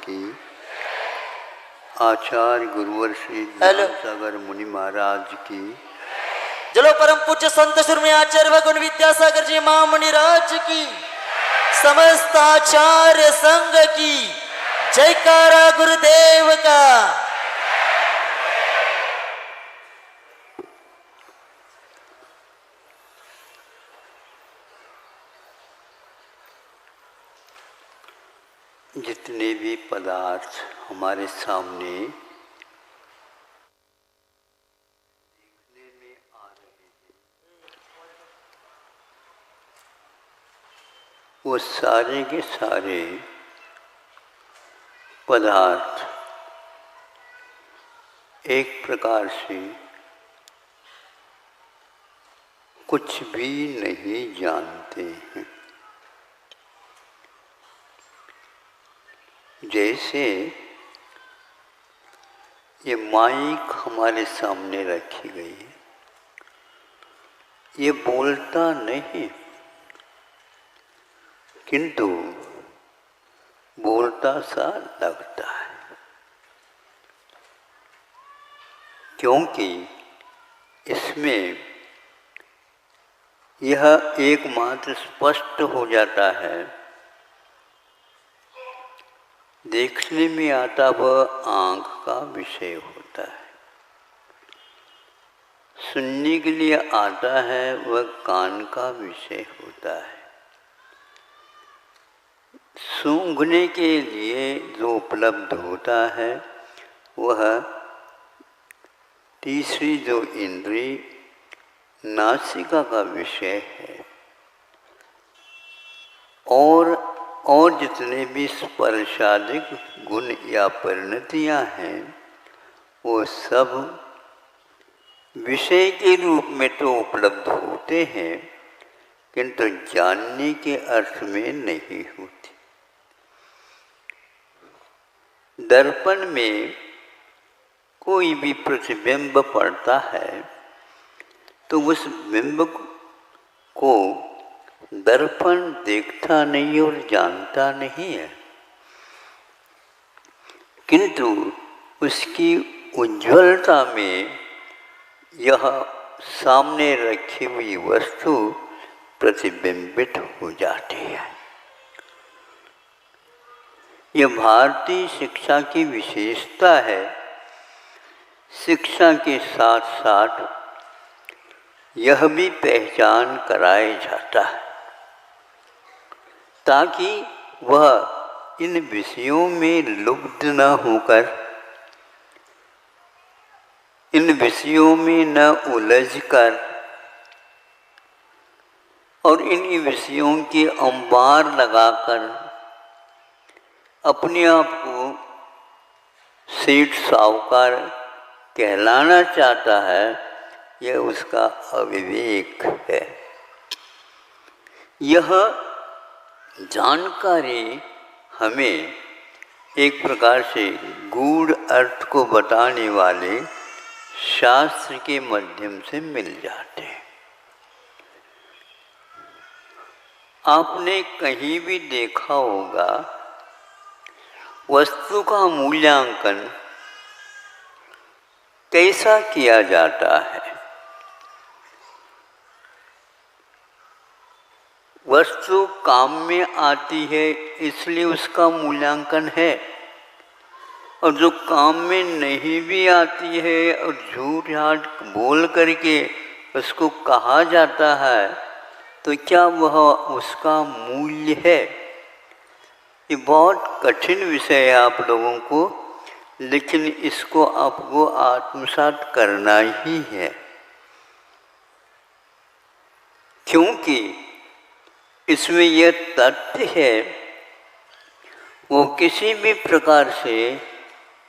की, आचार्य गुरुवर श्री सागर मुनि महाराज की, चलो परम पूज्य संत शिरोमणि आचार्य भगवान विद्यासागर जी महामुनि राज की, समस्त आचार्य संघ की जयकारा गुरुदेव का। जितने भी पदार्थ हमारे सामने देखने में आ रहे हैं, वो सारे के सारे पदार्थ एक प्रकार से कुछ भी नहीं जानते हैं। जैसे ये माइक हमारे सामने रखी गई है, ये बोलता नहीं किंतु बोलता सा लगता है, क्योंकि इसमें यह एकमात्र स्पष्ट हो जाता है, देखने में आता वह आँख का विषय होता है, सुनने के लिए आता है वह कान का विषय होता है, सूंघने के लिए जो उपलब्ध होता है वह तीसरी जो इंद्रिय नासिका का विषय है। और जितने भी स्पर्शादिक गुण या परिणतियाँ हैं वो सब विषय के रूप में तो उपलब्ध होते हैं किंतु जानने के अर्थ में नहीं होती। दर्पण में कोई भी प्रतिबिंब पड़ता है तो उस बिंब को दर्पण देखता नहीं और जानता नहीं है, किंतु उसकी उज्ज्वलता में यह सामने रखी हुई वस्तु प्रतिबिंबित हो जाती है। यह भारतीय शिक्षा की विशेषता है। शिक्षा के साथ साथ यह भी पहचान कराया जाता है ताकि वह इन विषयों में लुप्त न होकर, इन विषयों में न उलझकर और इन विषयों के अंबार लगाकर अपने आप को सेठ साहूकार कहलाना चाहता है, यह उसका अविवेक है। यह जानकारी हमें एक प्रकार से गूढ़ अर्थ को बताने वाले शास्त्र के माध्यम से मिल जाते हैं। आपने कहीं भी देखा होगा वस्तु का मूल्यांकन कैसा किया जाता है। वस्तु काम में आती है इसलिए उसका मूल्यांकन है, और जो काम में नहीं भी आती है और झूठ झाट बोल करके उसको कहा जाता है तो क्या वह उसका मूल्य है? ये बहुत कठिन विषय है आप लोगों को, लेकिन इसको आपको आत्मसात करना ही है, क्योंकि इसमें यह तथ्य है वो किसी भी प्रकार से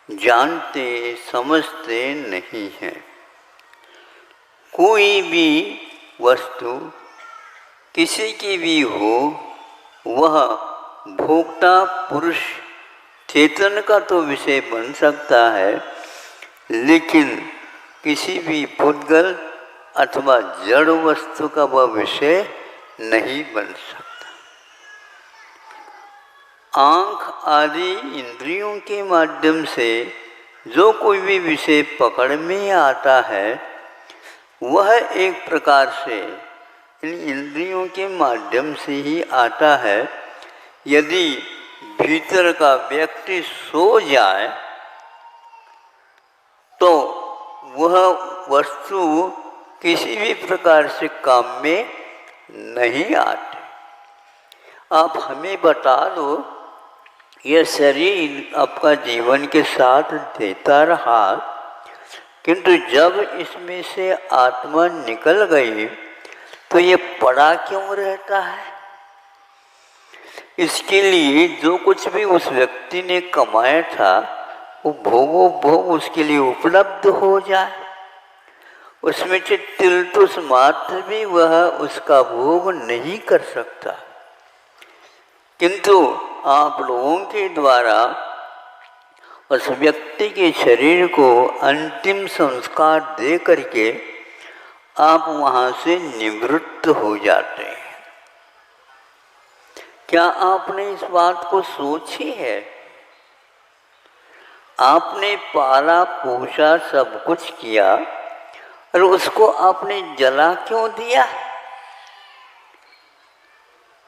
जानते समझते नहीं हैं। कोई भी वस्तु किसी की भी हो, वह भोक्ता पुरुष चेतन का तो विषय बन सकता है, लेकिन किसी भी पुद्गल अथवा जड़ वस्तु का वह विषय नहीं बन सकता। आँख आदि इंद्रियों के माध्यम से जो कोई भी विषय पकड़ में आता है वह एक प्रकार से इन इंद्रियों के माध्यम से ही आता है। यदि भीतर का व्यक्ति सो जाए तो वह वस्तु किसी भी प्रकार से काम में नहीं आती। आप हमें बता दो, यह शरीर आपका जीवन के साथ देता रहा, किंतु जब इसमें से आत्मा निकल गई तो ये पड़ा क्यों रहता है? इसके लिए जो कुछ भी उस व्यक्ति ने कमाया था वो भोगो भोग उसके लिए उपलब्ध हो जाए, उसमें से तिलतुस मात्र भी वह उसका भोग नहीं कर सकता। किंतु आप लोगों के द्वारा उस व्यक्ति के शरीर को अंतिम संस्कार दे करके आप वहाँ से निवृत्त हो जाते हैं। क्या आपने इस बात को सोची है? आपने पाला पोषा सब कुछ किया और उसको आपने जला क्यों दिया?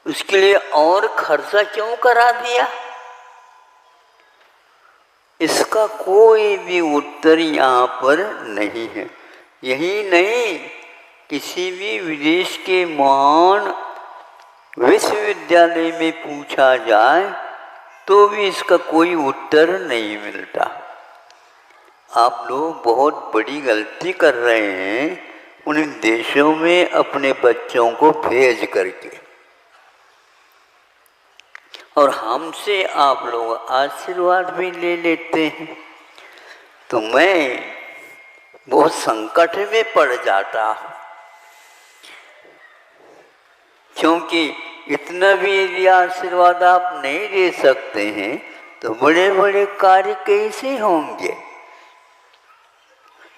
उसके लिए और खर्चा क्यों करा दिया? इसका कोई भी उत्तर यहाँ पर नहीं है। यही नहीं, किसी भी विदेश के महान विश्वविद्यालय में पूछा जाए तो भी इसका कोई उत्तर नहीं मिलता। आप लोग बहुत बड़ी गलती कर रहे हैं उन देशों में अपने बच्चों को भेज करके, और हमसे आप लोग आशीर्वाद भी ले लेते हैं। तो मैं बहुत संकट में पड़ जाता हूँ, क्योंकि इतना भी यदि आशीर्वाद आप नहीं दे सकते हैं तो बड़े बड़े कार्य कैसे होंगे?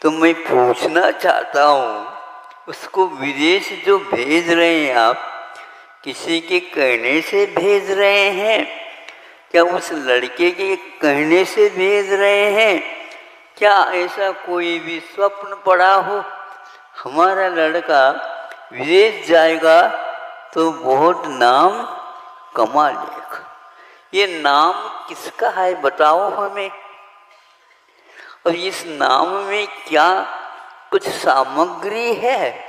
तो मैं पूछना चाहता हूँ, उसको विदेश जो भेज रहे हैं आप, किसी के कहने से भेज रहे हैं? क्या उस लड़के के कहने से भेज रहे हैं? क्या ऐसा कोई भी स्वप्न पड़ा हो हमारा लड़का विदेश जाएगा तो बहुत नाम कमा लेगा? ये नाम किसका है बताओ हमें। और इस नाम में क्या कुछ सामग्री है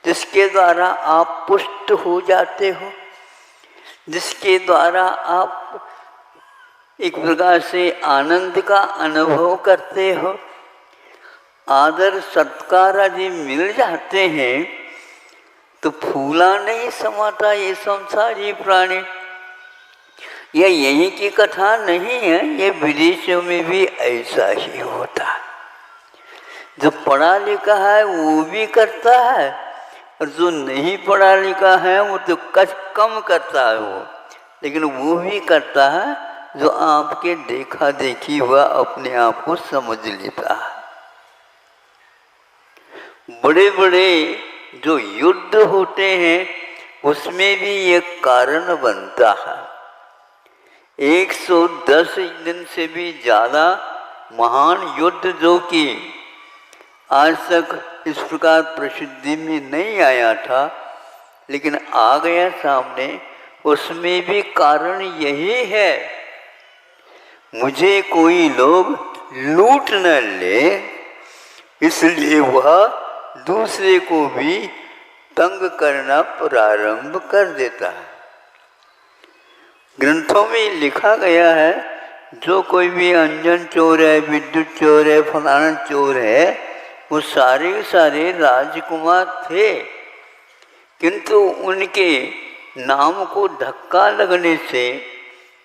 जिसके द्वारा आप पुष्ट हो जाते हो, जिसके द्वारा आप एक प्रकार से आनंद का अनुभव करते हो, आदर सत्कार आदि मिल जाते हैं तो फूला नहीं समाता ये संसारी प्राणी। यह यहीं की कथा नहीं है, ये विदेशों में भी ऐसा ही होता है। जो पढ़ा लिखा है वो भी करता है, और जो नहीं पढ़ा लिखा है वो तो कम करता है वो, लेकिन वो भी करता है जो आपके देखा देखी हुआ अपने आप को समझ लेता है। बड़े बड़े जो युद्ध होते हैं उसमें भी एक कारण बनता है। 110 दिन से भी ज़्यादा महान युद्ध जो कि आज तक इस प्रकार प्रसिद्धि में नहीं आया था, लेकिन आ गया सामने, उसमें भी कारण यही है, मुझे कोई लोग लूट न ले, इसलिए वह दूसरे को भी तंग करना प्रारंभ कर देता है। ग्रंथों में लिखा गया है, जो कोई भी अंजन चोर है, विद्युत चोर है, फलाना चोर है, वो सारे सारे राजकुमार थे, किंतु उनके नाम को धक्का लगने से,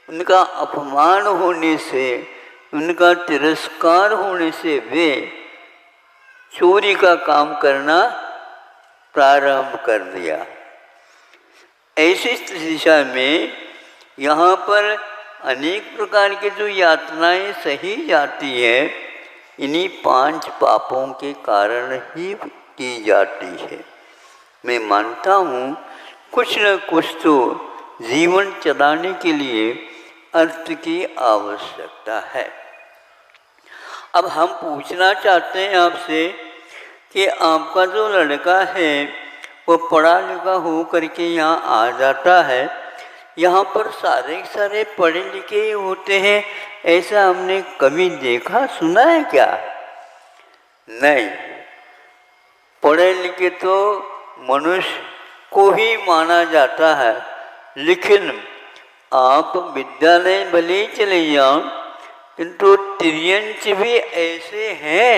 उनका अपमान होने से, उनका तिरस्कार होने से वे चोरी का काम करना प्रारंभ कर दिया। ऐसी दिशा में यहाँ पर अनेक प्रकार की जो यातनाएं सही जाती है, इन्हीं 5 पापों के कारण ही की जाती है। मैं मानता हूँ कुछ न कुछ तो जीवन चलाने के लिए अर्थ की आवश्यकता है। अब हम पूछना चाहते हैं आपसे कि आपका जो लड़का है वो पढ़ा लिखा हो करके यहाँ आ जाता है, यहाँ पर सारे पढ़े लिखे ही होते हैं, ऐसा हमने कभी देखा सुना है क्या? नहीं, पढ़े लिखे तो मनुष्य को ही माना जाता है। लेकिन आप विद्यालय भले ही चले जाओ, किंतु तिर्यंच भी ऐसे हैं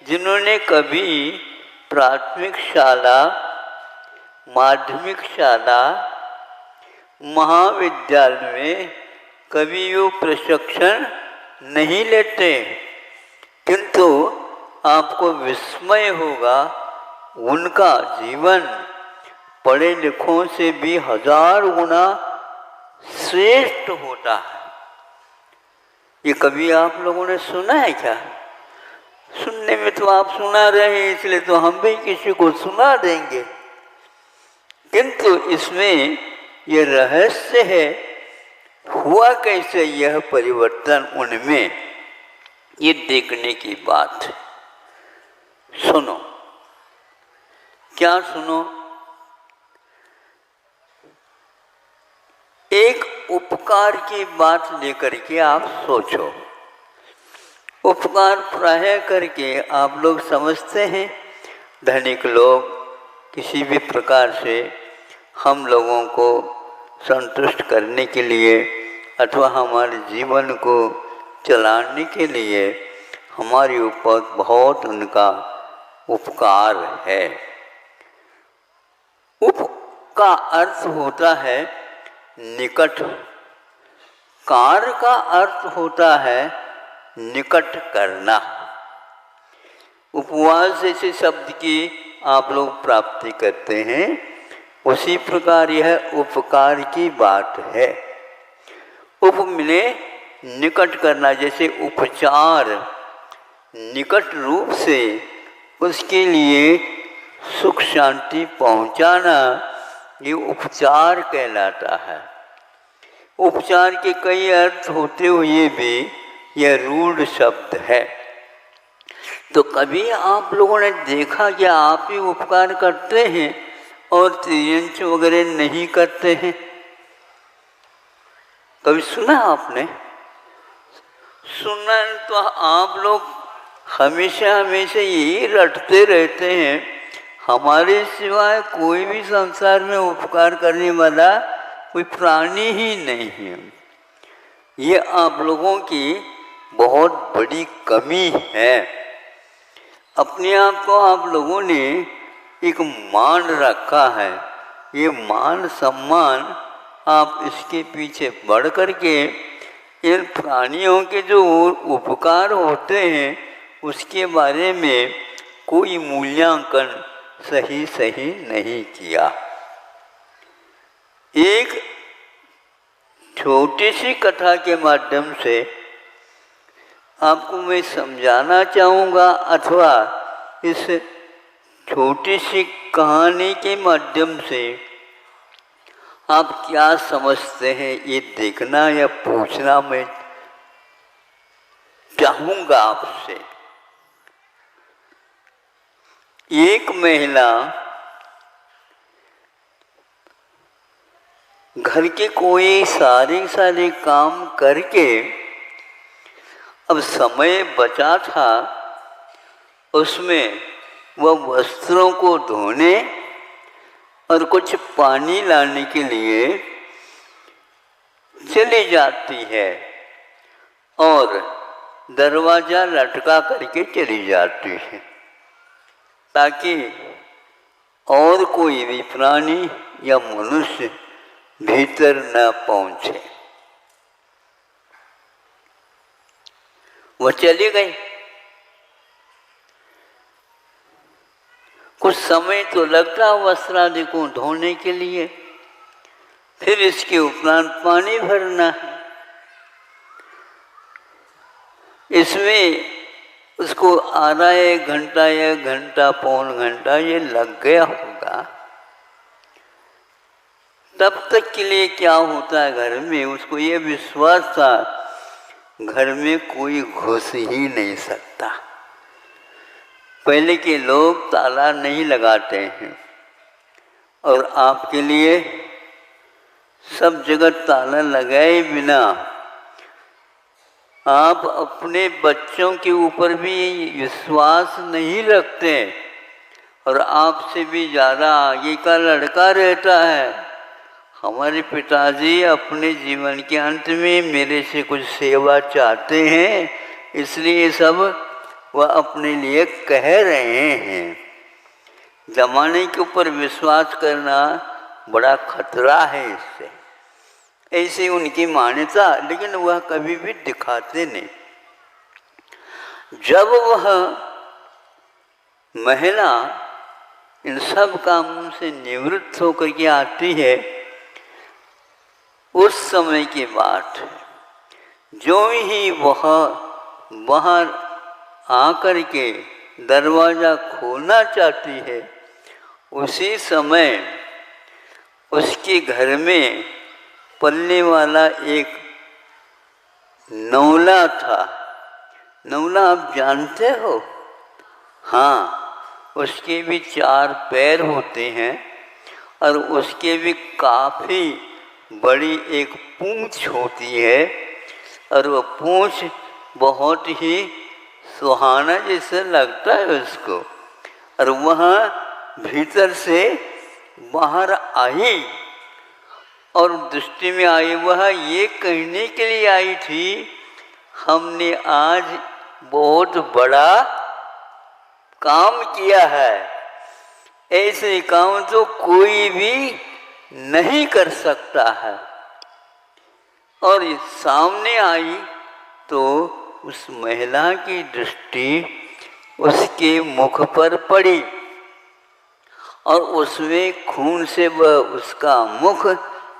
जिन्होंने कभी प्राथमिक शाला, माध्यमिक शाला, महाविद्यालय में कभी वो प्रशिक्षण नहीं लेते, किंतु आपको विस्मय होगा उनका जीवन पढ़े लिखों से भी 1000 गुना श्रेष्ठ होता है। ये कभी आप लोगों ने सुना है क्या? सुनने में तो आप सुना रहे हैं, इसलिए तो हम भी किसी को सुना देंगे, किंतु इसमें ये रहस्य है, हुआ कैसे यह परिवर्तन उनमें, ये देखने की बात है। सुनो, क्या सुनो? एक उपकार की बात लेकर के आप सोचो। उपकार प्राय करके आप लोग समझते हैं, धनिक लोग किसी भी प्रकार से हम लोगों को संतुष्ट करने के लिए अथवा हमारे जीवन को चलाने के लिए हमारे ऊपर बहुत उनका उपकार है। उप का अर्थ होता है निकट, कार का अर्थ होता है निकट करना। उपवास जैसे शब्द की आप लोग प्राप्ति करते हैं, उसी प्रकार यह उपकार की बात है। उप मिले निकट करना, जैसे उपचार, निकट रूप से उसके लिए सुख शांति पहुंचाना, ये उपचार कहलाता है। उपचार के कई अर्थ होते हुए भी यह रूढ़ शब्द है। तो कभी आप लोगों ने देखा कि आप ही उपकार करते हैं और तिर्यंच वगैरह नहीं करते हैं? कभी सुना आपने? सुना तो आप लोग हमेशा यही रटते रहते हैं, हमारे सिवाय कोई भी संसार में उपकार करने वाला कोई प्राणी ही नहीं है। ये आप लोगों की बहुत बड़ी कमी है। अपने आप को आप लोगों ने एक मान रखा है, ये मान सम्मान आप इसके पीछे बढ़ कर के इन प्राणियों के जो उपकार होते हैं उसके बारे में कोई मूल्यांकन सही नहीं किया। एक छोटी सी कथा के माध्यम से आपको मैं समझाना चाहूँगा, अथवा इस छोटी सी कहानी के माध्यम से आप क्या समझते हैं ये देखना या पूछना मैं चाहूँगा आपसे। एक महिला घर के कोई सारे काम करके अब समय बचा था, उसमें वह वस्त्रों को धोने और कुछ पानी लाने के लिए चली जाती है और दरवाज़ा लटका करके चली जाती है, ताकि और कोई भी प्राणी या मनुष्य भीतर न पहुंचे। वह चली गई। कुछ समय तो लगता वस्त्र आदि को धोने के लिए, फिर इसके उपरांत पानी भरना है। इसमें उसको आधा 1 घंटा, 1 घंटा, पौन घंटा ये लग गया होगा। तब तक के लिए क्या होता है, घर में उसको ये विश्वास था घर में कोई घुस ही नहीं सकता। पहले के लोग ताला नहीं लगाते हैं और आपके लिए सब जगह ताला लगाए बिना आप अपने बच्चों के ऊपर भी विश्वास नहीं रखते और आपसे भी ज़्यादा आगे का लड़का रहता है। हमारे पिताजी अपने जीवन के अंत में मेरे से कुछ सेवा चाहते हैं, इसलिए सब वह अपने लिए कह रहे हैं। जमाने के ऊपर विश्वास करना बड़ा खतरा है इससे, ऐसी उनकी मान्यता, लेकिन वह कभी भी दिखाते नहीं। जब वह महिला इन सब कामों से निवृत्त होकर के आती है, उस समय की बात है, जो ही वह बाहर आकर के दरवाज़ा खोलना चाहती है, उसी समय उसके घर में पलने वाला एक नौला था। नौला आप जानते हो? हाँ, उसके भी 4 पैर होते हैं और उसके भी काफ़ी बड़ी एक पूँछ होती है और वह पूँछ बहुत ही सुहाना जैसा लगता है उसको। और वह भीतर से बाहर आई और दृष्टि में आई, वह ये कहने के लिए आई थी, हमने आज बहुत बड़ा काम किया है, ऐसे काम तो कोई भी नहीं कर सकता है। और सामने आई तो उस महिला की दृष्टि उसके मुख पर पड़ी और उसमें खून से वह उसका मुख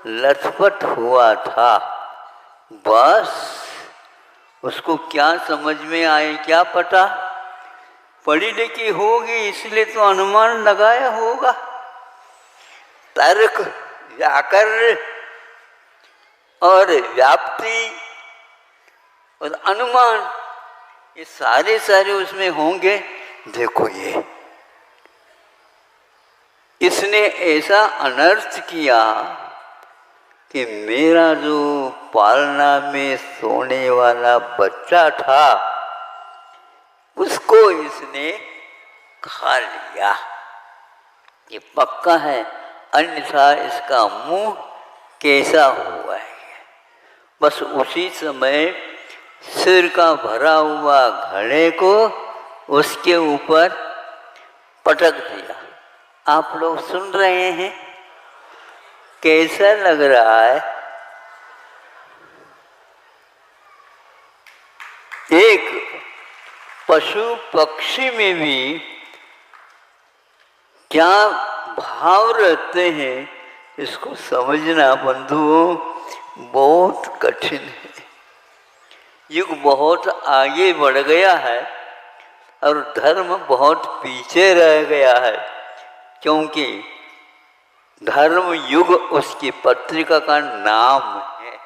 लथपथ हुआ था। बस उसको क्या समझ में आए, क्या पता, पढ़ी लिखी होगी इसलिए तो अनुमान लगाया होगा। तर्क, व्याकरण और व्याप्ति और अनुमान, ये सारे उसमें होंगे। देखो ये इसने ऐसा अनर्थ किया कि मेरा जो पालना में सोने वाला बच्चा था उसको इसने खा लिया। ये पक्का है, अन्यथा इसका मुंह कैसा हुआ है। बस उसी समय सिर का भरा हुआ घड़े को उसके ऊपर पटक दिया। आप लोग सुन रहे हैं, कैसा लग रहा है? एक पशु पक्षी में भी क्या भाव रहते हैं, इसको समझना बंधुओं बहुत कठिन है। युग बहुत आगे बढ़ गया है और धर्म बहुत पीछे रह गया है, क्योंकि धर्म युग उसकी पत्रिका का नाम है।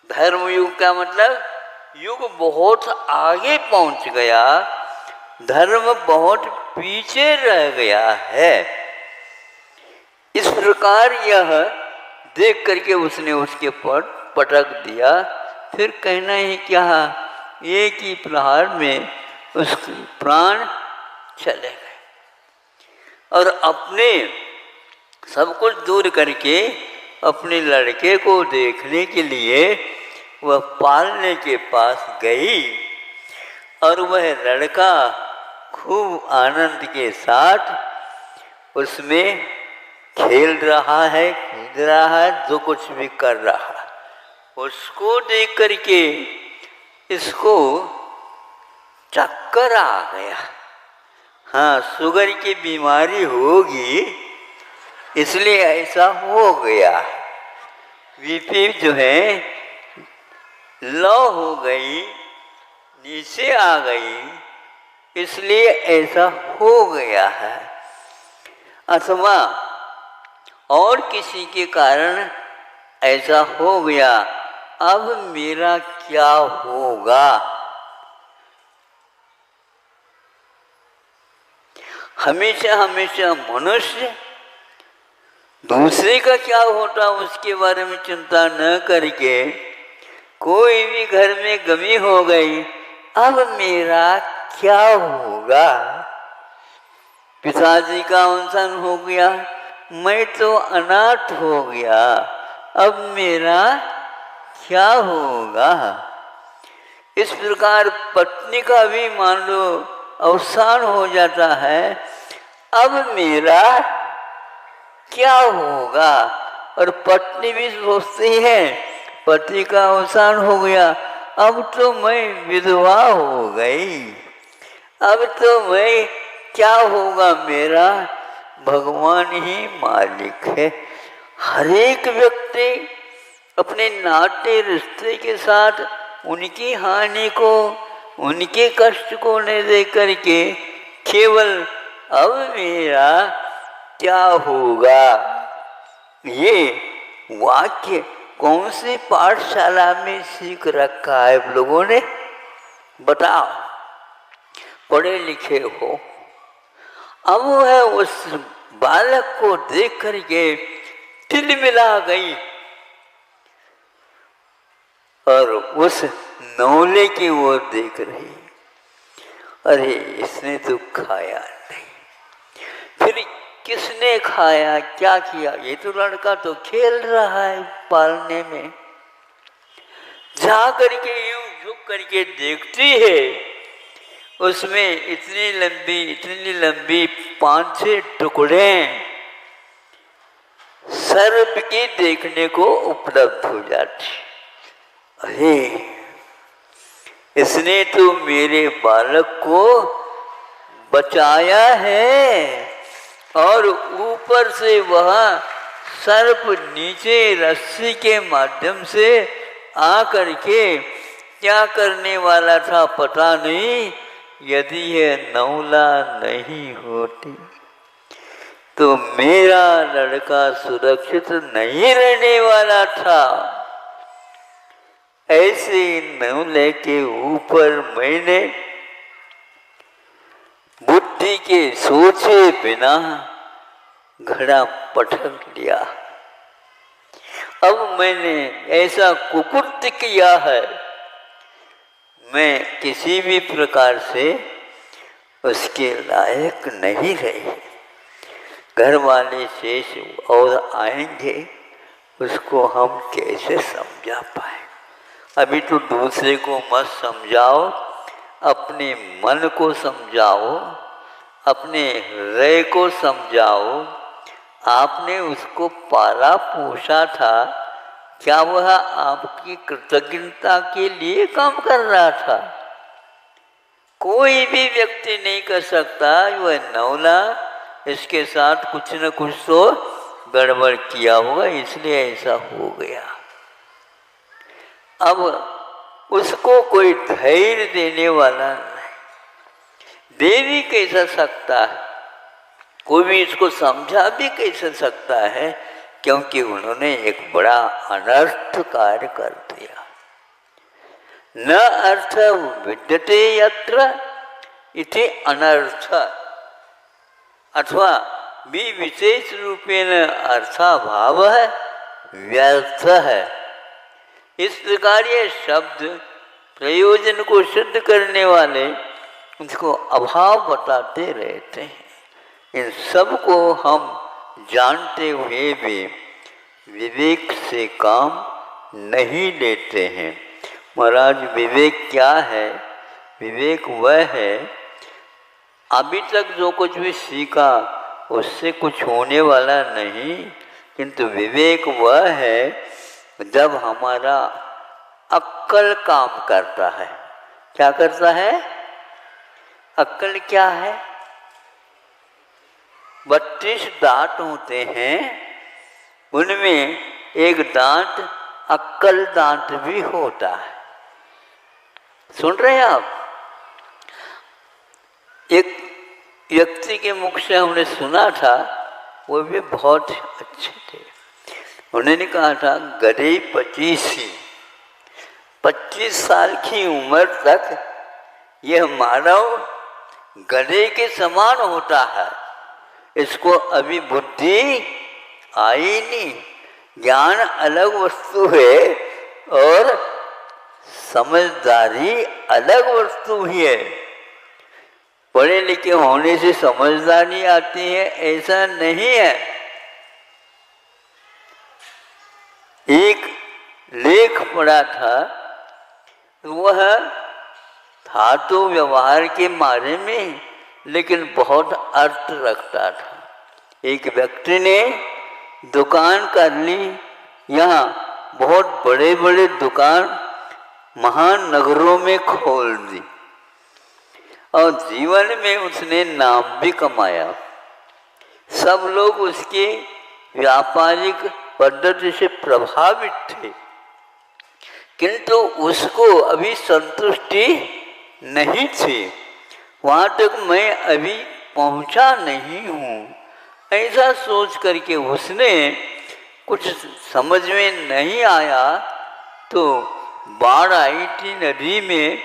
धर्म युग का मतलब युग बहुत आगे पहुंच गया, धर्म बहुत पीछे रह गया है। इस प्रकार यह देख करके उसने उसके पटक दिया। फिर कहना ही क्या, एक ही प्रहार में उसके प्राण चले गए। और अपने सब कुछ दूर करके अपने लड़के को देखने के लिए वह पालने के पास गई और वह लड़का खूब आनंद के साथ उसमें खेल रहा है, कूद रहा है, जो कुछ भी कर रहा है। उसको देख करके इसको चक्कर आ गया। हाँ, शुगर की बीमारी होगी इसलिए ऐसा हो गया। बीपी जो है लो हो गई, नीचे आ गई, इसलिए ऐसा हो गया है। अथवा और किसी के कारण ऐसा हो गया, अब मेरा क्या होगा। हमेशा हमेशा मनुष्य दूसरे का क्या होता उसके बारे में चिंता न करके, कोई भी घर में गमी हो गई, अब मेरा क्या होगा। पिताजी का अवसान हो गया, मैं तो अनाथ हो गया, अब मेरा क्या होगा। इस प्रकार पत्नी का भी मान लो अवसान हो जाता है, अब मेरा क्या होगा। और पत्नी भी सोचती है, पति का अवसान हो गया, अब तो मैं विधवा हो गई, अब तो मैं क्या होगा मेरा, भगवान ही मालिक है। हर एक व्यक्ति अपने नाते रिश्ते के साथ उनकी हानि को, उनके कष्ट को न देख करके केवल अब मेरा क्या होगा, ये वाक्य कौन सी पाठशाला में सीख रखा है आप लोगों ने, बताओ। पढ़े लिखे हो। अब वो है उस बालक को देख करके तिलमिला गई और उस नौले की ओर देख रही, अरे इसने तो खाया नहीं, फिर किसने खाया, क्या किया, ये तो लड़का तो खेल रहा है पालने में। जा करके यूं झुक करके देखती है, उसमें इतनी लंबी 5-6 टुकड़े सर्प के देखने को उपलब्ध हो जाती। अरे इसने तो मेरे बालक को बचाया है, और ऊपर से वह सर्प नीचे रस्सी के माध्यम से आ करके क्या करने वाला था पता नहीं। यदि यह नौला नहीं होती तो मेरा लड़का सुरक्षित नहीं रहने वाला था। ऐसे नौले के ऊपर मैंने बुद्धि के सोचे बिना घड़ा पटक लिया। अब मैंने ऐसा कुकृत्य किया है, मैं किसी भी प्रकार से उसके लायक नहीं रही। घर वाले शेष और आएंगे, उसको हम कैसे समझा पाए। अभी तो दूसरे को मत समझाओ, अपने मन को समझाओ, अपने हृदय को समझाओ। आपने उसको पाला पोसा था, क्या वह आपकी कृतज्ञता के लिए काम कर रहा था? कोई भी व्यक्ति नहीं कर सकता। वह नौला, इसके साथ कुछ न कुछ तो गड़बड़ किया होगा, इसलिए ऐसा हो गया। अब उसको कोई धैर्य देने वाला नहीं, दे भी कैसा सकता है, कोई भी इसको समझा भी कैसे सकता है, क्योंकि उन्होंने एक बड़ा अनर्थ कार्य कर दिया। न अर्थ विद्यते यत्र इति अनर्थ, अथवा भी विशेष रूपेण अर्थाभाव है, व्यर्थ है। इस प्रकार ये शब्द प्रयोजन को सिद्ध करने वाले उसको अभाव बताते रहते हैं। इन सब को हम जानते हुए भी विवेक से काम नहीं लेते हैं। महाराज विवेक क्या है? विवेक वह है, अभी तक जो कुछ भी सीखा उससे कुछ होने वाला नहीं, किंतु विवेक वह है जब हमारा अक्ल काम करता है। क्या करता है? अक्ल क्या है? 32 दांत होते हैं, उनमें एक दांत अक्ल दांत भी होता है। सुन रहे हैं आप? एक व्यक्ति के मुख से हमने सुना था वो भी बहुत अच्छे थे। उन्होंने कहा था गधे 25 साल की उम्र तक यह मानव गधे के समान होता है, इसको अभी बुद्धि आई नहीं। ज्ञान अलग वस्तु है और समझदारी अलग वस्तु ही है। पढ़े लिखे होने से समझदारी आती है ऐसा नहीं है। एक लेख पढ़ा था, वह था तो व्यवहार के बारे में लेकिन बहुत अर्थ रखता था। एक व्यक्ति ने दुकान कर ली, यहाँ बहुत बड़े बड़े दुकान महानगरों में खोल दी और जीवन में उसने नाम भी कमाया। सब लोग उसके व्यापारिक पद्धति से प्रभावित थे, किंतु उसको अभी संतुष्टि नहीं थी। वहाँ तक मैं अभी पहुँचा नहीं हूँ, ऐसा सोच करके उसने कुछ समझ में नहीं आया तो बाढ़ आई थी, नदी में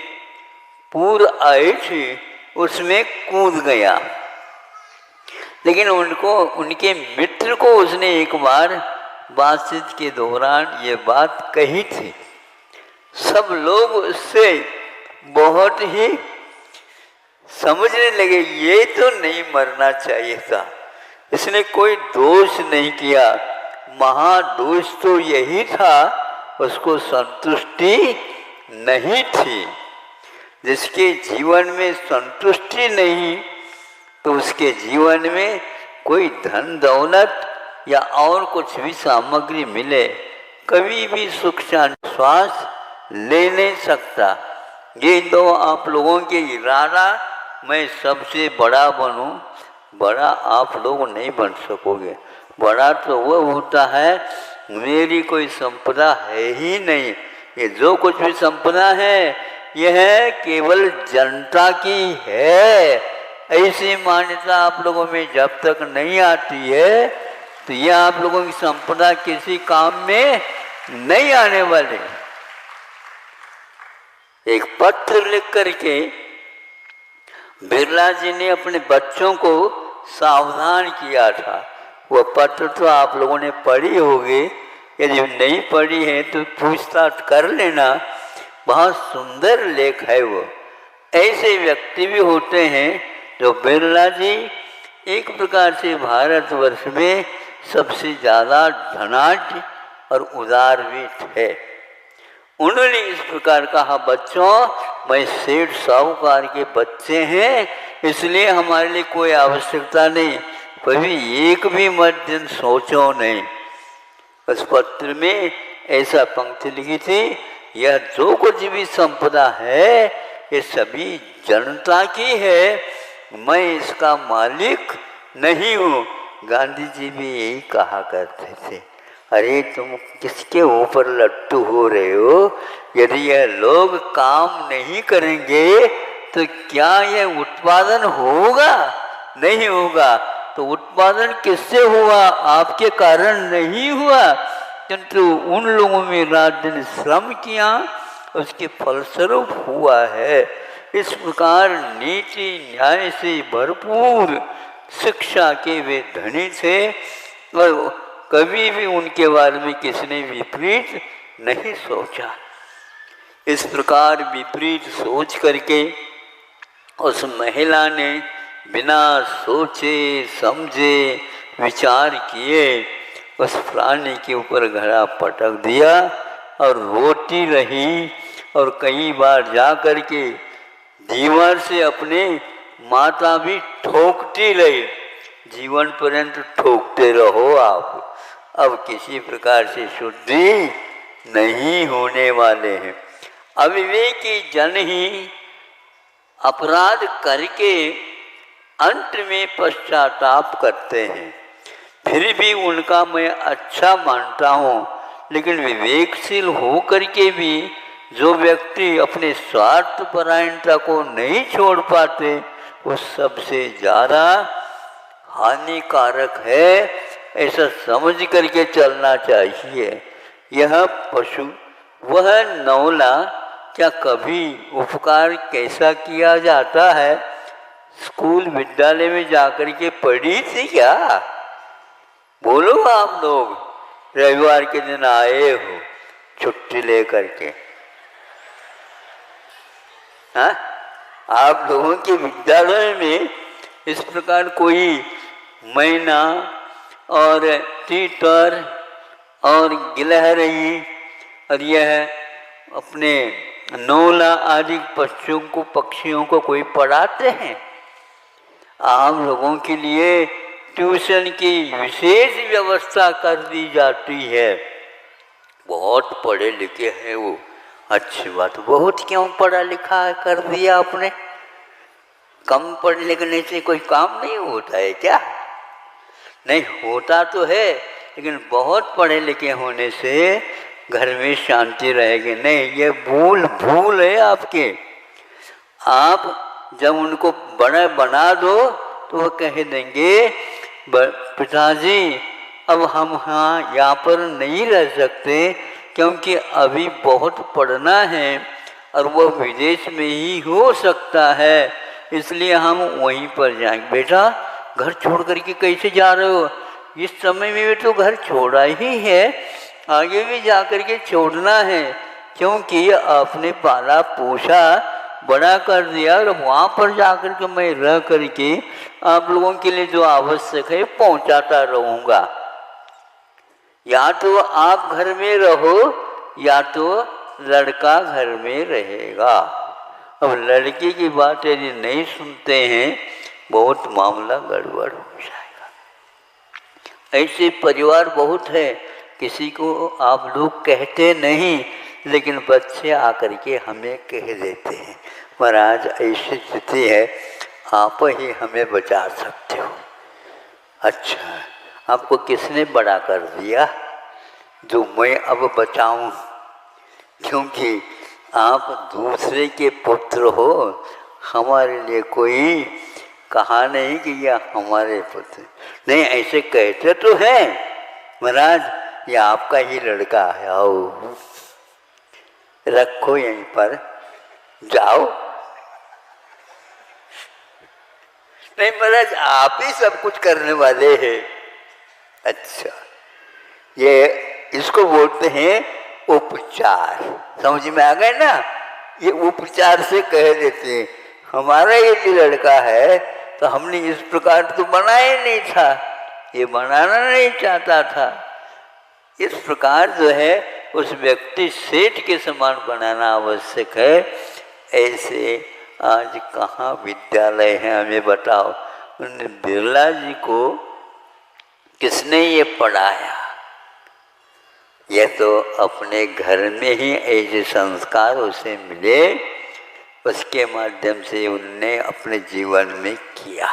पूर आई थी, उसमें कूद गया। लेकिन उनके मित्र को उसने एक बार बातचीत के दौरान ये बात कही थी। सब लोग उससे बहुत ही समझने लगे, ये तो नहीं मरना चाहिए था, इसने कोई दोष नहीं किया, महादोष तो यही था उसको संतुष्टि नहीं थी। जिसके जीवन में संतुष्टि नहीं तो उसके जीवन में कोई धन दौलत या और कुछ भी सामग्री मिले कभी भी सुख शांति श्वास ले नहीं सकता। ये तो आप लोगों के इरादा मैं सबसे बड़ा बनूं, बड़ा आप लोग नहीं बन सकोगे। बड़ा तो वह होता है मेरी कोई संपदा है ही नहीं, ये जो कुछ भी संपदा है यह केवल जनता की है। ऐसी मान्यता आप लोगों में जब तक नहीं आती है तो यह आप लोगों की संपदा किसी काम में नहीं आने वाली। एक पत्र लिख करके बिरला जी ने अपने बच्चों को सावधान किया था। वह पत्र तो आप लोगों ने पढ़ी होगी, यदि नहीं पढ़ी है तो पूछताछ कर लेना, बहुत सुंदर लेख है वो। ऐसे व्यक्ति भी होते हैं जो बिरला जी एक प्रकार से भारतवर्ष में सबसे ज़्यादा धनाढ्य और उदार भी थे। उन्होंने इस प्रकार कहा, बच्चों मैं सेठ साहूकार के बच्चे हैं, इसलिए हमारे लिए कोई आवश्यकता नहीं, कभी एक भी मत दिन सोचो नहीं। उस पत्र में ऐसा पंक्ति लिखी थी, यह जो कुछ भी संपदा है ये सभी जनता की है, मैं इसका मालिक नहीं हूँ। गांधी जी भी यही कहा करते थे, अरे तुम किसके ऊपर लट्टू हो रहे हो? यदि यह लोग काम नहीं करेंगे तो क्या यह उत्पादन होगा? नहीं होगा। तो उत्पादन किससे हुआ? आपके कारण नहीं हुआ, किंतु उन लोगों में रात दिन श्रम किया, उसके फलस्वरूप हुआ है। इस प्रकार नीति न्याय से भरपूर शिक्षा के वे धनी थे और कभी भी उनके बारे में किसने विपरीत नहीं सोचा। इस प्रकार विपरीत सोच करके उस महिला ने बिना सोचे समझे विचार किए उस प्राणी के ऊपर घड़ा पटक दिया और रोती रही और कई बार जा कर के दीवार से अपने माता भी ठोकती रही। जीवन पर्यंत ठोकते रहो आप, अब किसी प्रकार से शुद्धि नहीं होने वाले हैं। अविवेकी जन ही अपराध करके अंत में पश्चाताप करते हैं, फिर भी उनका मैं अच्छा मानता हूँ। लेकिन विवेकशील हो करके भी जो व्यक्ति अपने स्वार्थपरायणता को नहीं छोड़ पाते वो सबसे ज़्यादा हानिकारक है, ऐसा समझ करके चलना चाहिए। यह पशु वह नौला क्या कभी उपकार कैसा किया जाता है? स्कूल विद्यालय में जाकर के पढ़ी थी क्या? बोलो आप लोग, रविवार के दिन आए हो छुट्टी लेकर के, हाँ? आप लोगों के विद्यालय में इस प्रकार कोई मैना और तीतर और गिलहरी और यह अपने नौला आदि पक्षियों को कोई पढ़ाते हैं? आप लोगों के लिए ट्यूशन की विशेष व्यवस्था कर दी जाती है। बहुत पढ़े लिखे हैं वो, अच्छी बात। बहुत क्यों पढ़ा लिखा कर दिया आपने? कम पढ़ लिखने से कोई काम नहीं होता है क्या? नहीं होता तो है, लेकिन बहुत पढ़े लिखे होने से घर में शांति रहेगी नहीं। ये भूल है आपके। आप जब उनको बड़ा बना दो तो वो कह देंगे पिताजी अब हम यहाँ पर नहीं रह सकते, क्योंकि अभी बहुत पढ़ना है और वो विदेश में ही हो सकता है, इसलिए हम वहीं पर जाएंगे। बेटा घर छोड़ करके कैसे जा रहे हो? इस समय में भी तो घर छोड़ा ही है, आगे भी जा कर के छोड़ना है, क्योंकि आपने पाला पोसा बड़ा कर दिया और वहाँ पर जा कर के मैं रह करके आप लोगों के लिए जो आवश्यक है पहुँचाता रहूँगा। या तो आप घर में रहो या तो लड़का घर में रहेगा। अब लड़के की बात यदि नहीं सुनते हैं बहुत मामला गड़बड़ हो जाएगा। ऐसे परिवार बहुत है, किसी को आप लोग कहते नहीं, लेकिन बच्चे आकर के हमें कह देते हैं महाराज ऐसी स्थिति है, आप ही हमें बचा सकते हो। अच्छा, आपको किसने बड़ा कर दिया जो मैं अब बचाऊं? क्योंकि आप दूसरे के पुत्र हो, हमारे लिए कोई कहा नहीं कि यह हमारे पुत्र नहीं। ऐसे कहते तो हैं महाराज ये आपका ही लड़का है, आओ रखो यहीं पर, जाओ। नहीं महाराज आप ही सब कुछ करने वाले हैं। अच्छा, ये इसको बोलते हैं उपचार। समझ में आ गए ना? ये उपचार से कह देते हैं हमारा ये लड़का है तो हमने इस प्रकार तो बनाया नहीं था, ये बनाना नहीं चाहता था। इस प्रकार जो है उस व्यक्ति सेठ के समान बनाना आवश्यक है। ऐसे आज कहाँ विद्यालय है हमें बताओ? उन बिरला जी को किसने ये पढ़ाया? यह तो अपने घर में ही ऐसे संस्कार उसे मिले, उसके माध्यम से उनने अपने जीवन में किया।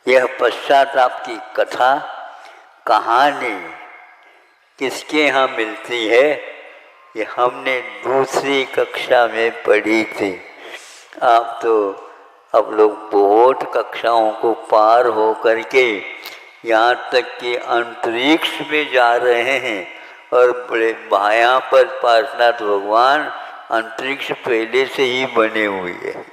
यह पश्चाताप की कथा कहानी किसके यहाँ मिलती है? ये हमने दूसरी कक्षा में पढ़ी थी। आप तो अब लोग बहुत कक्षाओं को पार हो करके यहाँ तक कि अंतरिक्ष में जा रहे हैं, और बड़े यहाँ पर पार्शनाथ भगवान अंतरिक्ष पहले से ही बने हुए हैं।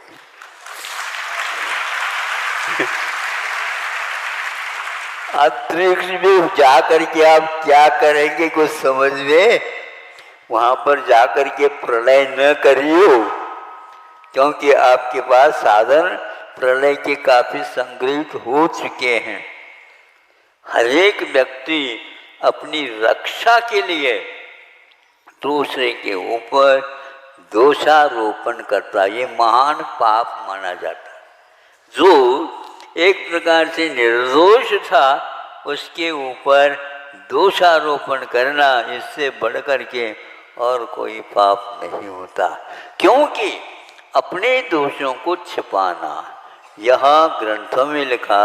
अंतरिक्ष में जा करके आप क्या करेंगे कुछ समझ में? वहाँ पर जा करके प्रलय न करियो, क्योंकि आपके पास साधन प्रलय के काफी संग्रहित हो चुके हैं। हर एक व्यक्ति अपनी रक्षा के लिए दूसरे के ऊपर दोषारोपण करता, ये महान पाप माना जाता है। जो एक प्रकार से निर्दोष था उसके ऊपर दोषारोपण करना, इससे बढ़कर के और कोई पाप नहीं होता। क्योंकि अपने दोषों को छिपाना, यहाँ ग्रंथों में लिखा,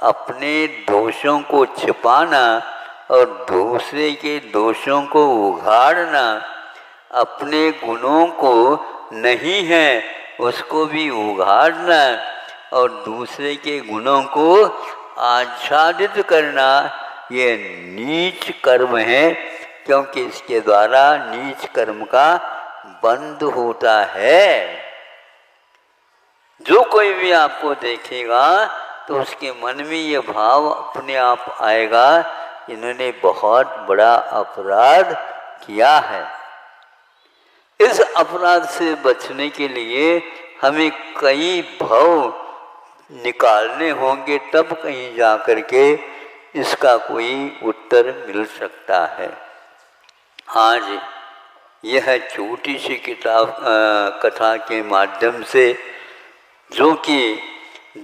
अपने दोषों को छिपाना और दूसरे के दोषों को उघाड़ना, अपने गुणों को नहीं है उसको भी उघाड़ना और दूसरे के गुणों को आच्छादित करना ये नीच कर्म है, क्योंकि इसके द्वारा नीच कर्म का बंध होता है। जो कोई भी आपको देखेगा तो उसके मन में ये भाव अपने आप आएगा, इन्होंने बहुत बड़ा अपराध किया है। इस अपराध से बचने के लिए हमें कई भव निकालने होंगे, तब कहीं जा कर के इसका कोई उत्तर मिल सकता है। आज यह छोटी सी कथा के माध्यम से, जो कि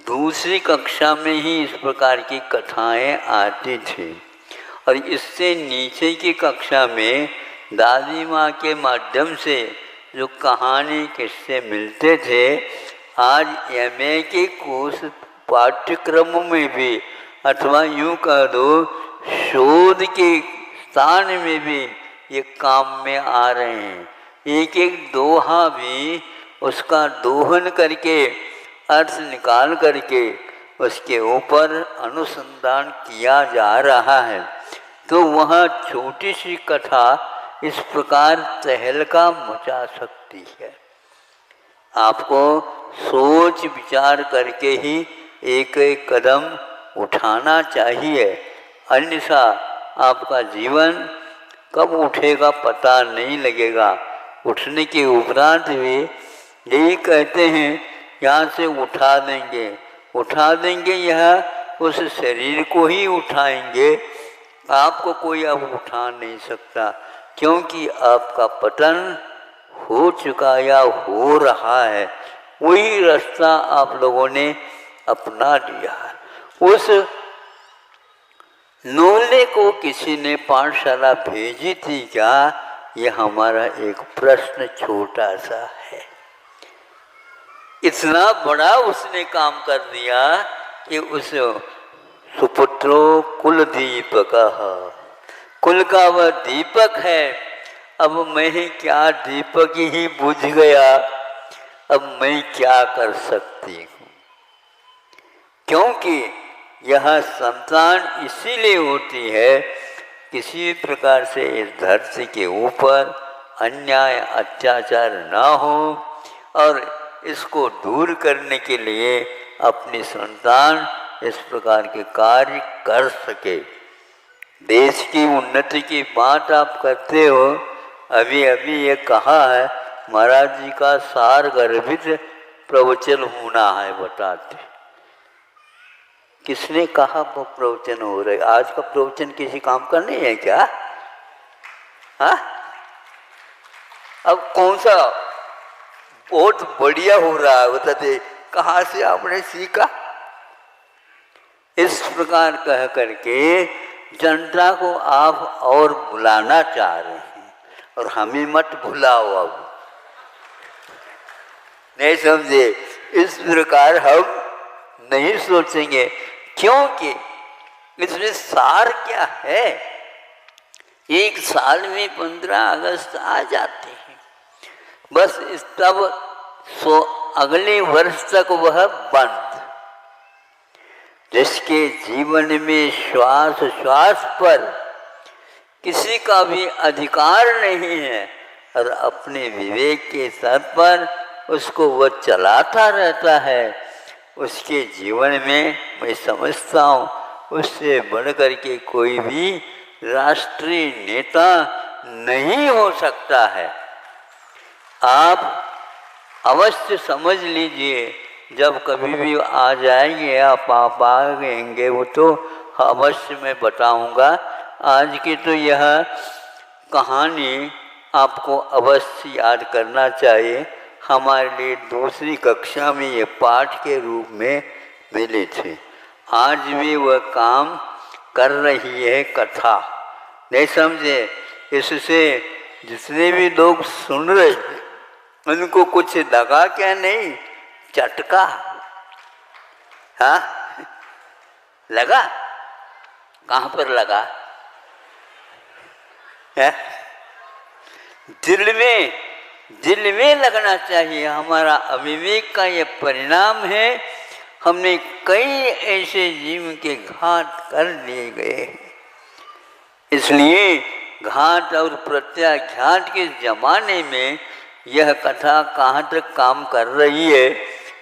दूसरी कक्षा में ही इस प्रकार की कथाएं आती थी और इससे नीचे की कक्षा में दादी माँ के माध्यम से जो कहानी किस्से मिलते थे, आज एमए के कोर्स पाठ्यक्रम में भी, अथवा यूँ कह दो शोध के स्थान में भी ये काम में आ रहे हैं। एक एक दोहा भी उसका दोहन करके, अर्थ निकाल करके उसके ऊपर अनुसंधान किया जा रहा है। तो वह छोटी सी कथा इस प्रकार तहलका मचा सकती है। आपको सोच विचार करके ही एक एक कदम उठाना चाहिए, अन्यथा आपका जीवन कब उठेगा पता नहीं लगेगा। उठने के उपरांत भी यही कहते हैं, यहाँ से उठा देंगे, यह उस शरीर को ही उठाएंगे, आपको कोई अब उठा नहीं सकता, क्योंकि आपका पतन हो चुका या हो रहा है। वही रास्ता आप लोगों ने अपना लिया है। उस नोले को किसी ने पाठशाला भेजी थी क्या, ये हमारा एक प्रश्न छोटा सा है। इतना बड़ा उसने काम कर दिया कि उस सुपुत्रो कुल दीपकः, कुल का वह दीपक है। अब मैं क्या दीपक ही बुझ गया, अब मैं क्या कर सकती हूँ। क्योंकि यह संतान इसीलिए होती है, किसी प्रकार से इस धरती के ऊपर अन्याय अत्याचार ना हो और इसको दूर करने के लिए अपनी संतान इस प्रकार के कार्य कर सके। देश की उन्नति की बात आप करते हो, अभी अभी ये कहा है महाराज जी का सार गर्भित प्रवचन होना है, बताते किसने कहा वो प्रवचन हो रहे? आज का प्रवचन किसी काम का नहीं है क्या? हाँ, अब कौन सा बहुत बढ़िया हो रहा है बताते, कहाँ से आपने सीखा? इस प्रकार कह करके जनता को आप और बुलाना चाह रहे हैं, और हमें मत भुलाओ। अब नहीं समझे? इस प्रकार हम नहीं सोचेंगे, क्योंकि इसमें सार क्या है। एक साल में 15 अगस्त आ जाते हैं, बस इस तब अगले वर्ष तक वह बंद। जिसके जीवन में श्वास श्वास पर किसी का भी अधिकार नहीं है और अपने विवेक के स्तर पर उसको वह चलाता रहता है, उसके जीवन में मैं समझता हूँ उससे बढ़कर के कोई भी राष्ट्रीय नेता नहीं हो सकता है। आप अवश्य समझ लीजिए, जब कभी भी आ जाएंगे आप आ गएंगे वो तो अवश्य मैं बताऊंगा। आज की तो यह कहानी आपको अवश्य याद करना चाहिए, हमारे लिए दूसरी कक्षा में ये पाठ के रूप में मिले थे। आज भी वह काम कर रही है कथा, नहीं समझे? इससे जितने भी लोग सुन रहे हैं उनको कुछ लगा क्या? नहीं, चटका। हाँ, लगा? कहाँ पर लगा है? दिल में लगना चाहिए। हमारा अविवेक का ये परिणाम है, हमने कई ऐसे जीव के घात कर लिए गए। इसलिए घात और प्रत्याघात के जमाने में यह कथा कहाँ तक काम कर रही है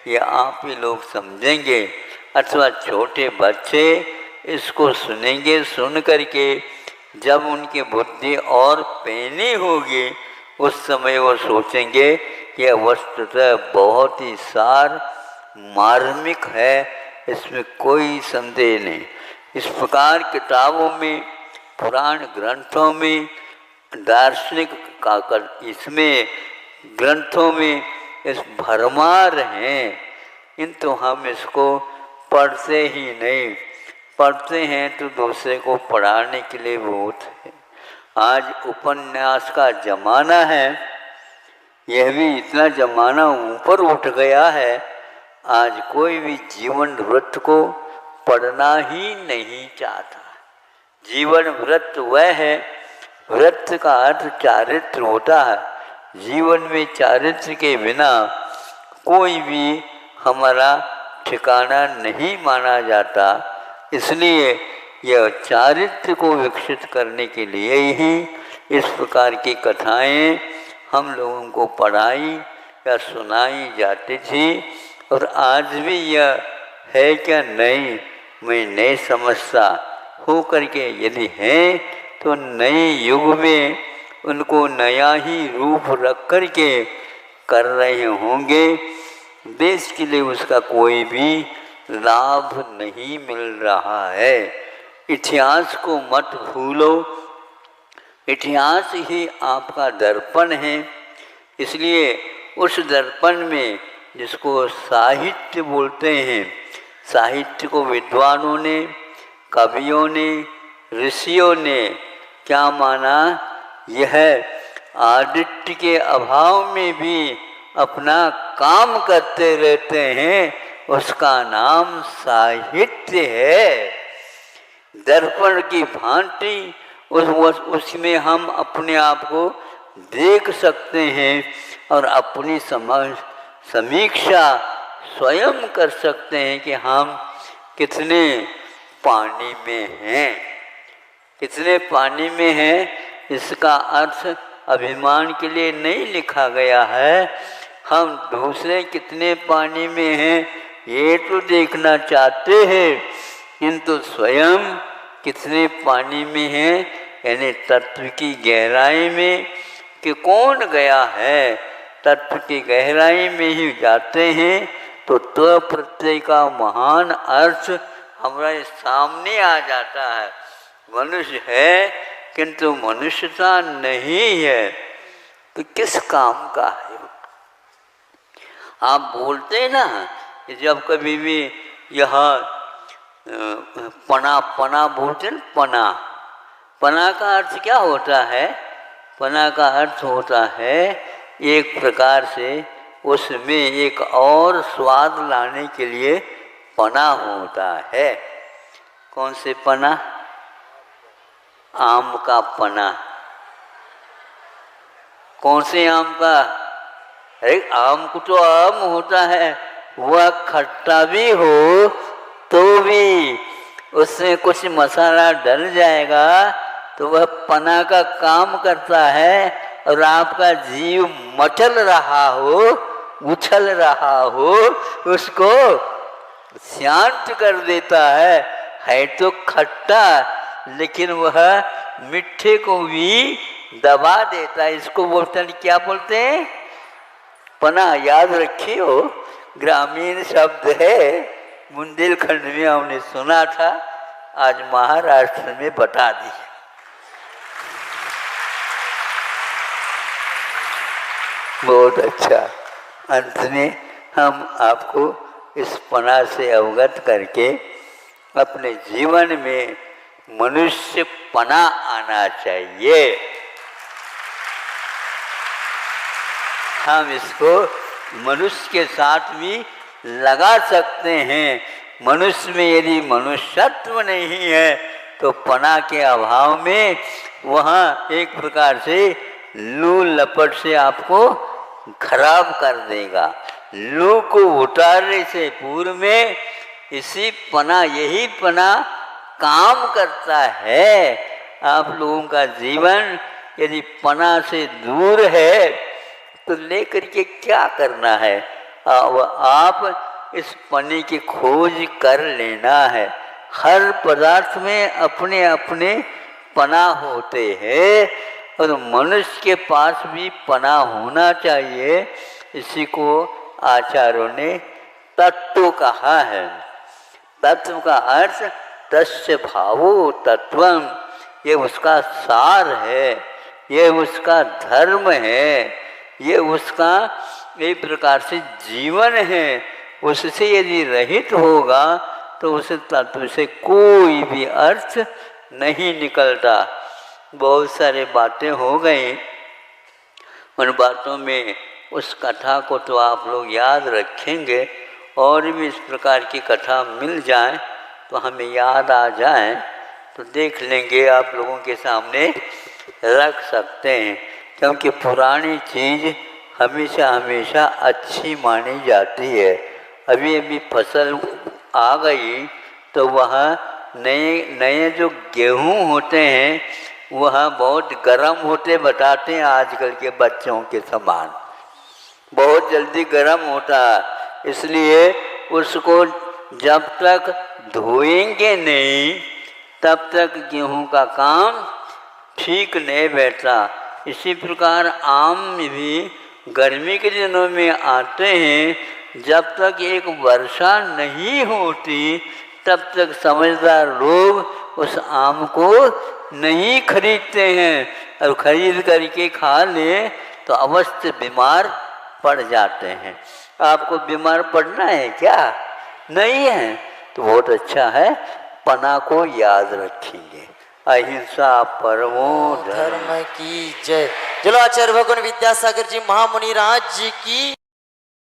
ये आप ही लोग समझेंगे, अथवा छोटे बच्चे इसको सुनेंगे। सुन करके जब उनकी बुद्धि और पैनी होगी उस समय वो सोचेंगे कि यह वस्तुतः बहुत ही सार मार्मिक है, इसमें कोई संदेह नहीं। इस प्रकार किताबों में, पुराण ग्रंथों में, दार्शनिक इसमें ग्रंथों में इस भरमार हैं, किंतु हम इसको पढ़ते ही नहीं। पढ़ते हैं तो दूसरे को पढ़ाने के लिए बहुत है। आज उपन्यास का जमाना है, यह भी इतना जमाना ऊपर उठ गया है, आज कोई भी जीवन व्रत को पढ़ना ही नहीं चाहता। जीवन व्रत वह है, व्रत का अर्थ चारित्र होता है। जीवन में चारित्र के बिना कोई भी हमारा ठिकाना नहीं माना जाता। इसलिए यह चारित्र को विकसित करने के लिए ही इस प्रकार की कथाएं हम लोगों को पढ़ाई या सुनाई जाती थी। और आज भी यह है क्या नहीं मैं नहीं समझता। हो करके यदि है तो नए युग में उनको नया ही रूप रख करके कर रहे होंगे। देश के लिए उसका कोई भी लाभ नहीं मिल रहा है। इतिहास को मत भूलो, इतिहास ही आपका दर्पण है। इसलिए उस दर्पण में जिसको साहित्य बोलते हैं, साहित्य को विद्वानों ने, कवियों ने, ऋषियों ने क्या माना, यह आदित्य के अभाव में भी अपना काम करते रहते हैं, उसका नाम साहित्य है। दर्पण की भांति उसमें हम अपने आप को देख सकते हैं और अपनी समीक्षा स्वयं कर सकते हैं कि हम कितने पानी में हैं। कितने पानी में हैं इसका अर्थ अभिमान के लिए नहीं लिखा गया है। हम दूसरे कितने पानी में हैं ये तो देखना चाहते हैं, किंतु स्वयं कितने पानी में हैं, यानी तत्व की गहराई में कि कौन गया है। तत्व की गहराई में ही जाते हैं तो प्रत्यय का महान अर्थ हमारे सामने आ जाता है। मनुष्य है किंतु मनुष्यता नहीं है, तो किस काम का है। आप बोलते ना कि जब कभी भी यहाँ पना पना बोलते ना, पना पना का अर्थ क्या होता है। पना का अर्थ होता है एक प्रकार से उसमें एक और स्वाद लाने के लिए पना होता है। कौन से पना? आम का पना। कौन से आम का? अरे आम को तो आम होता है, वह खट्टा भी हो तो भी उसमें कुछ मसाला डल जाएगा तो वह पना का काम करता है। और आपका जीव मचल रहा हो, उछल रहा हो, उसको शांत कर देता है तो खट्टा, लेकिन वह मीठे को भी दबा देता है। इसको बोलते हैं, क्या बोलते हैं? पना। याद रखियो, ग्रामीण शब्द है, बुंदेलखंड में हमने सुना था, आज महाराष्ट्र में बता दी। बहुत अच्छा। अंत में हम आपको इस पना से अवगत करके अपने जीवन में मनुष्य पना आना चाहिए। हम इसको मनुष्य के साथ भी लगा सकते हैं। मनुष्य में यदि मनुष्यत्व नहीं है तो पना के अभाव में वहाँ एक प्रकार से लू लपट से आपको खराब कर देगा। लू को उतारने से पूर्व में इसी पना, यही पना काम करता है। आप लोगों का जीवन यदि पना से दूर है तो लेकर के क्या करना है? अब आप इस पने की खोज कर लेना है। हर पदार्थ में अपने अपने पना होते हैं और मनुष्य के पास भी पना होना चाहिए। इसी को आचार्यों ने तत्व कहा है। तत्व का अर्थ तस्य भावो तत्वम, ये उसका सार है, ये उसका धर्म है, ये उसका एक प्रकार से जीवन है। उससे यदि रहित होगा तो उस तत्व से कोई भी अर्थ नहीं निकलता। बहुत सारे बातें हो गई, उन बातों में उस कथा को तो आप लोग याद रखेंगे, और भी इस प्रकार की कथा मिल जाए तो हमें याद आ जाए तो देख लेंगे, आप लोगों के सामने रख सकते हैं। क्योंकि पुरानी चीज़ हमेशा हमेशा अच्छी मानी जाती है। अभी अभी फसल आ गई तो वह नए नए जो गेहूँ होते हैं वह बहुत गर्म होते बताते हैं आजकल के बच्चों के समान, बहुत जल्दी गर्म होता है। इसलिए उसको जब तक धोएंगे नहीं तब तक गेहूं का काम ठीक नहीं बैठता। इसी प्रकार आम भी गर्मी के दिनों में आते हैं, जब तक एक वर्षा नहीं होती तब तक समझदार लोग उस आम को नहीं खरीदते हैं और खरीद करके खा ले तो अवश्य बीमार पड़ जाते हैं। आपको बीमार पड़ना है क्या? नहीं है तो बहुत अच्छा है, पना को याद रखेंगे। अहिंसा परमो धर्म धर्म की जय। चलो आचार्य भगवान विद्यासागर जी महामुनि राज की